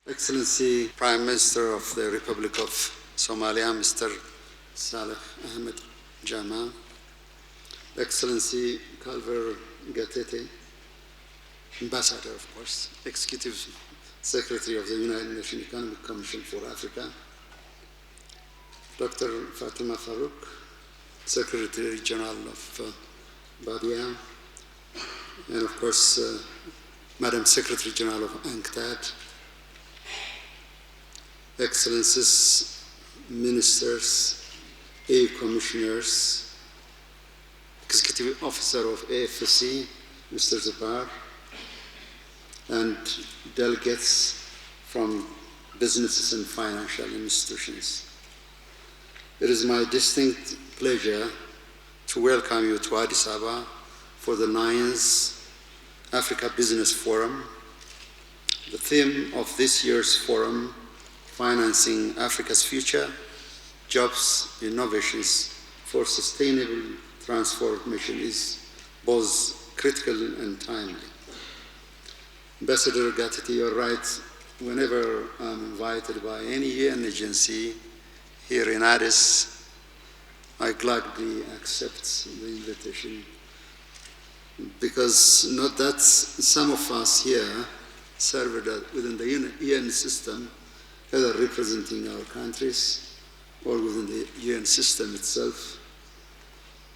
Excellency Prime Minister of the Republic of Somalia, Mr. Saleh Ahmed Jama, Excellency Calver Gatete, Ambassador, of course, Executive Secretary of the United Nations Economic Commission for Africa, Dr. Fatima Farouk, Secretary General of Badia, and of course, Madam Secretary General of UNCTAD, Excellencies, Ministers, A Commissioners, Executive Officer of AFC, Mr. Zabar, and delegates from businesses and financial institutions. It is my distinct pleasure to welcome you to Addis Ababa for the 9th Africa Business Forum. The theme of this year's forum, Financing Africa's Future, Jobs, Innovations for Sustainable Transformation, is both critical and timely. Ambassador Gatete, you're right. Whenever I'm invited by any UN agency here in Addis, I gladly accept the invitation, because not that some of us here served within the UN system, either representing our countries or within the UN system itself.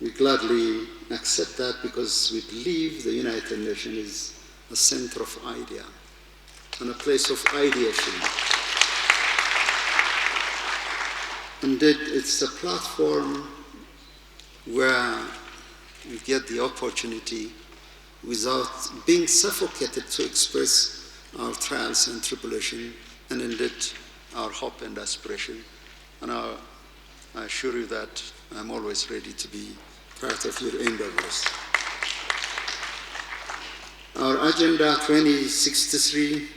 We gladly accept that because we believe the United Nations is a center of idea and a place of ideation. Indeed, it's a platform where we get the opportunity without being suffocated to express our trials and tribulation, and indeed our hope and aspiration. And I assure you that I'm always ready to be part of your endeavors. Our Agenda 2063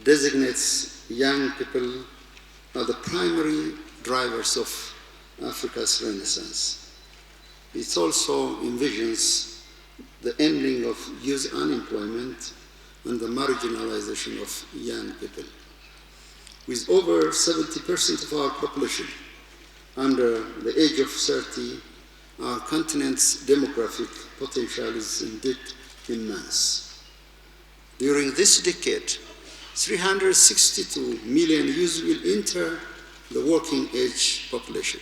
designates young people as the primary drivers of Africa's renaissance. It also envisions the ending of youth unemployment and the marginalization of young people. With over 70% of our population under the age of 30, our continent's demographic potential is indeed immense. During this decade, 362 million youth will enter the working age population.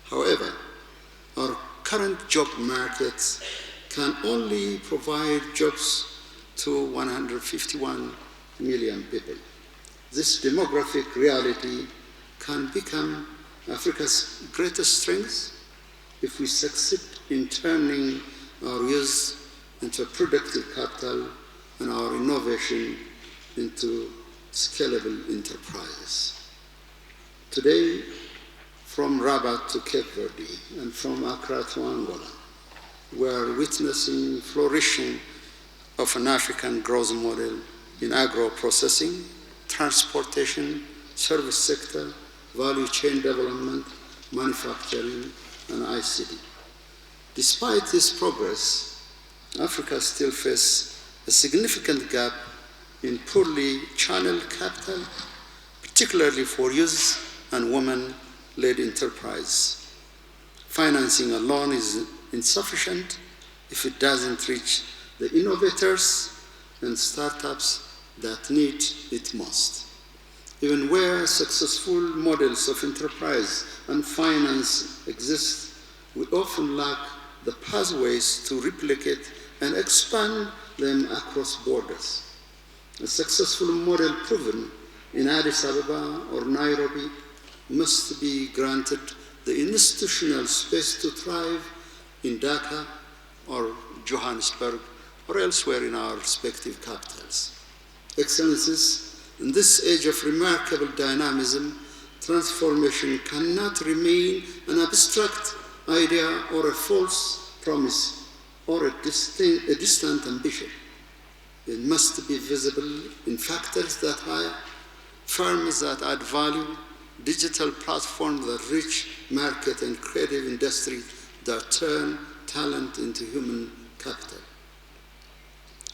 However, our current job market can only provide jobs to 151 million people. This demographic reality can become Africa's greatest strength if we succeed in turning our youth into a productive capital and our innovation into scalable enterprises. Today, from Rabat to Cape Verde and from Accra to Angola, we are witnessing flourishing of an African growth model in agro-processing, transportation, service sector, value chain development, manufacturing, and ICT. Despite this progress, Africa still faces a significant gap in poorly channeled capital, particularly for youth and women-led enterprise. Financing alone is insufficient if it doesn't reach the innovators and startups that need it most. Even where successful models of enterprise and finance exist, we often lack the pathways to replicate and expand them across borders. A successful model proven in Addis Ababa or Nairobi must be granted the institutional space to thrive in Dhaka or Johannesburg or elsewhere in our respective capitals. Excellencies, in this age of remarkable dynamism, transformation cannot remain an abstract idea or a false promise or a distant ambition. It must be visible in factors that hire, firms that add value, digital platforms that reach market, and creative industry that turn talent into human capital.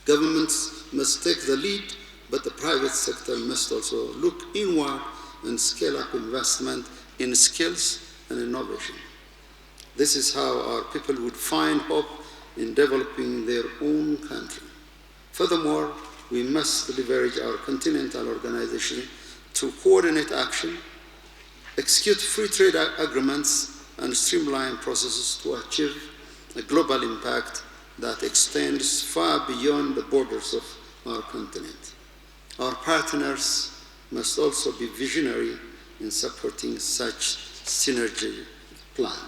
Governments must take the lead but the private sector must also look inward and scale up investment in skills and innovation. This is how our people would find hope in developing their own country. Furthermore, we must leverage our continental organization to coordinate action, execute free trade agreements, and streamline processes to achieve a global impact that extends far beyond the borders of our continent. Our partners must also be visionary in supporting such synergy plan.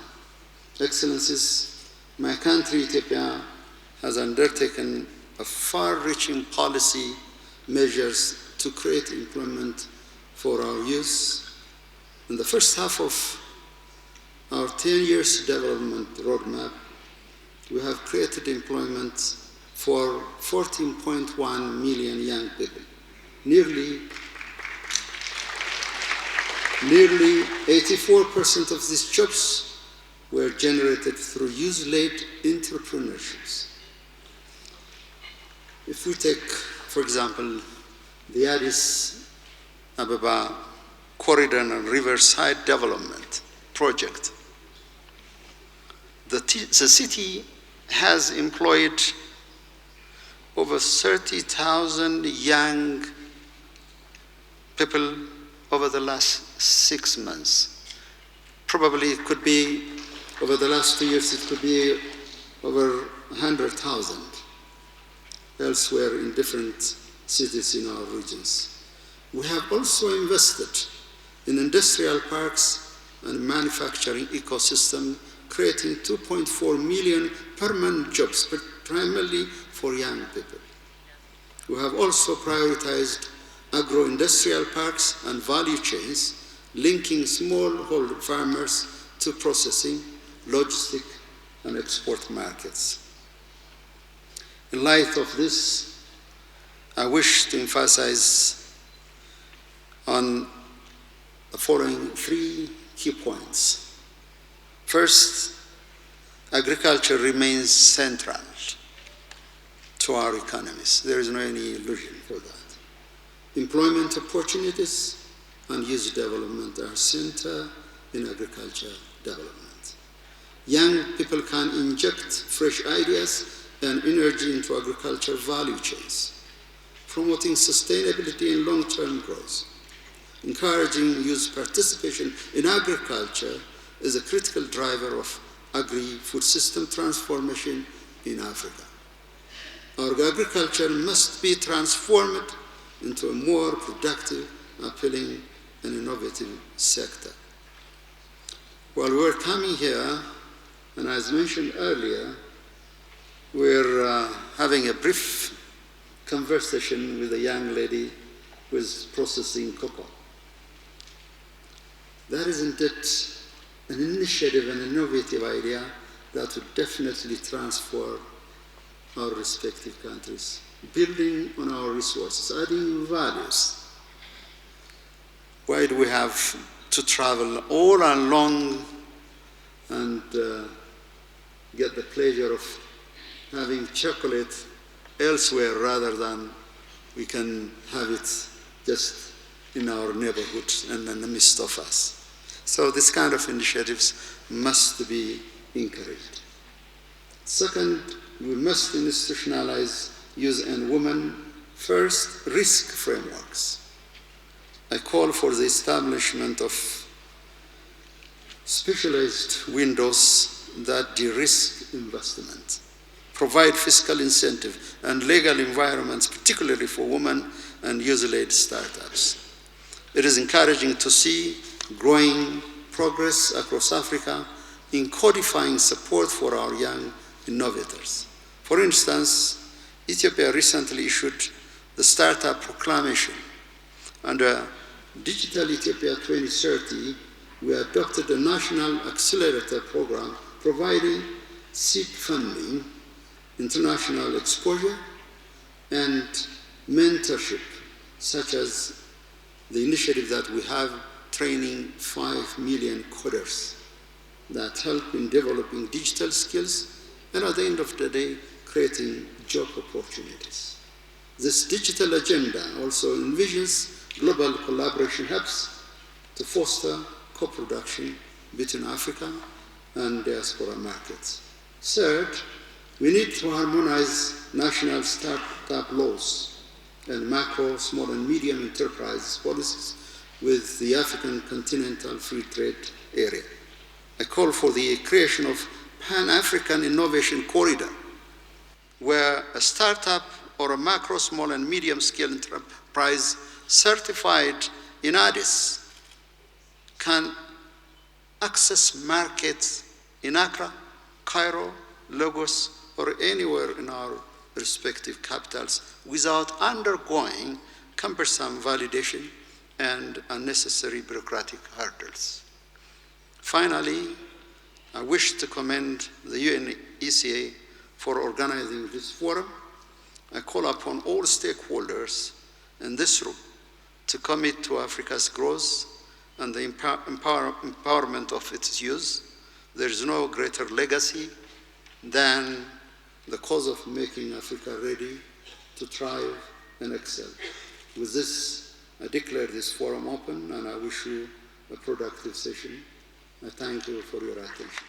Excellencies, my country, Ethiopia, has undertaken a far-reaching policy measures to create employment for our youth. In the first half of our 10 years development roadmap, we have created employment for 14.1 million young people. Nearly 84% of these jobs were generated through youth-led entrepreneurships. If we take, for example, the Addis Ababa Corridor and Riverside Development Project, the city has employed over 30,000 young people over the last 6 months. Probably it could be, over the last 2 years, it could be over 100,000 elsewhere in different cities in our regions. We have also invested in industrial parks and manufacturing ecosystem, creating 2.4 million permanent jobs, but primarily for young people. We have also prioritized agro-industrial parks and value chains, linking smallholder farmers to processing, logistic, and export markets. In light of this, I wish to emphasize on the following 3 key points. First, agriculture remains central to our economies. There is no any illusion for that. Employment opportunities and youth development are central in agriculture development. Young people can inject fresh ideas and energy into agriculture value chains, promoting sustainability and long-term growth. Encouraging youth participation in agriculture is a critical driver of agri-food system transformation in Africa. Our agriculture must be transformed into a more productive, appealing, and innovative sector. While we're coming here, and as mentioned earlier, we're having a brief conversation with a young lady who is processing cocoa. That is indeed an initiative, an innovative idea that would definitely transform our respective countries, building on our resources, adding values. Why do we have to travel all along and get the pleasure of having chocolate elsewhere rather than we can have it just in our neighborhood and in the midst of us? So this kind of initiatives must be encouraged. Second, we must institutionalize youth and women first risk frameworks. I call for the establishment of specialized windows that de-risk investment, provide fiscal incentive and legal environments, particularly for women and youth-led startups. It is encouraging to see growing progress across Africa in codifying support for our young innovators. For instance, Ethiopia recently issued the Startup Proclamation. Under Digital Ethiopia 2030, we adopted a national accelerator program providing seed funding, international exposure, and mentorship, such as the initiative that we have training 5 million coders that help in developing digital skills and at the end of the day, creating job opportunities. This digital agenda also envisions global collaboration hubs to foster co-production between Africa and diaspora markets. Third, we need to harmonize national startup laws and macro, small, and medium enterprise policies with the African Continental Free Trade Area. I call for the creation of Pan-African Innovation Corridor, where a startup or a macro, small, and medium-scale enterprise certified in Addis can access markets in Accra, Cairo, Lagos, or anywhere in our respective capitals without undergoing cumbersome validation and unnecessary bureaucratic hurdles. Finally, I wish to commend the UNECA for organizing this forum. I call upon all stakeholders in this room to commit to Africa's growth and the empowerment of its youth. There is no greater legacy than the cause of making Africa ready to thrive and excel. With this, I declare this forum open, and I wish you a productive session. I thank you for your attention.